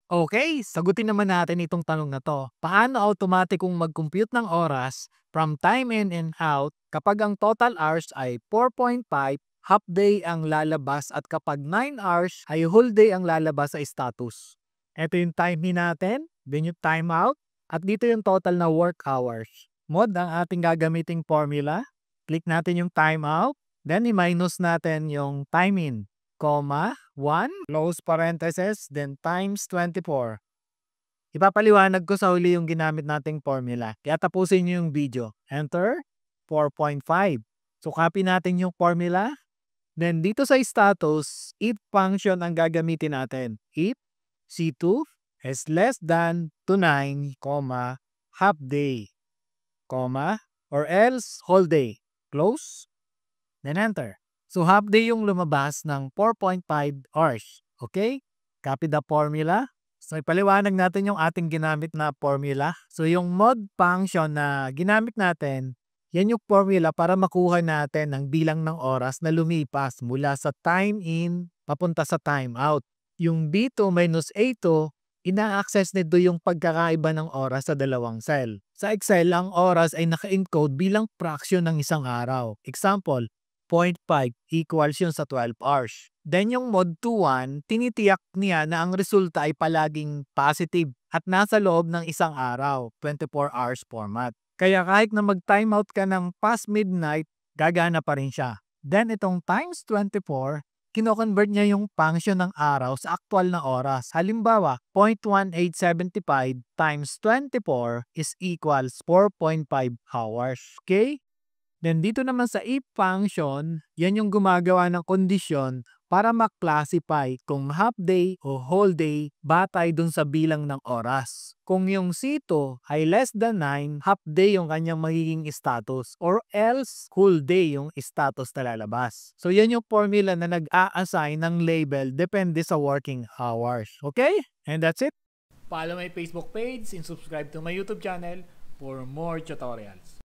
Okay, sagutin naman natin itong tanong na to. Paano automatikong mag-compute ng oras from time in and out kapag ang total hours ay 4.5, half day ang lalabas at kapag 9 hours ay whole day ang lalabas sa status. Ito yung time in natin, then yung time out, at dito yung total na work hours. Mod ang ating gagamiting formula. Click natin yung time out, then i-minus natin yung time in, comma, 1, close parenthesis, then times 24. Ipapaliwanag ko sa huli yung ginamit nating formula. Kaya tapusin nyo yung video. Enter, 4.5. So copy natin yung formula. Then dito sa status, if function ang gagamitin natin. If C2 is less than to 9, half day, or else whole day. Close, then enter. So half day yung lumabas ng 4.5 hours. Okay? Copy the formula. So ipaliwanag natin yung ating ginamit na formula. So yung mod function na ginamit natin, yan yung formula para makuha natin ang bilang ng oras na lumipas mula sa time in papunta sa time out. Yung B2 minus A2, ina-access nito yung pagkakaiba ng oras sa dalawang cell. Sa Excel, ang oras ay naka-encode bilang fraction ng isang araw. Example, 0.5 equals yun sa 12 hours. Then yung mod 2.1, tinitiyak niya na ang resulta ay palaging positive at nasa loob ng isang araw, 24 hours format. Kaya kahit na mag-timeout ka ng past midnight, gagana pa rin siya. Then itong times 24, kino-convert niya yung function ng araw sa aktual na oras. Halimbawa, 0.1875 times 24 is equals 4.5 hours. Okay? Then dito naman sa if function, yan yung gumagawa ng kondisyon para ma-classify kung half day o whole day batay dun sa bilang ng oras. Kung yung C2 ay less than 9, half day yung kanyang magiging status or else whole day yung status na lalabas. So yan yung formula na nag-a-assign ng label depende sa working hours. Okay? And that's it. Follow my Facebook page and subscribe to my YouTube channel for more tutorials.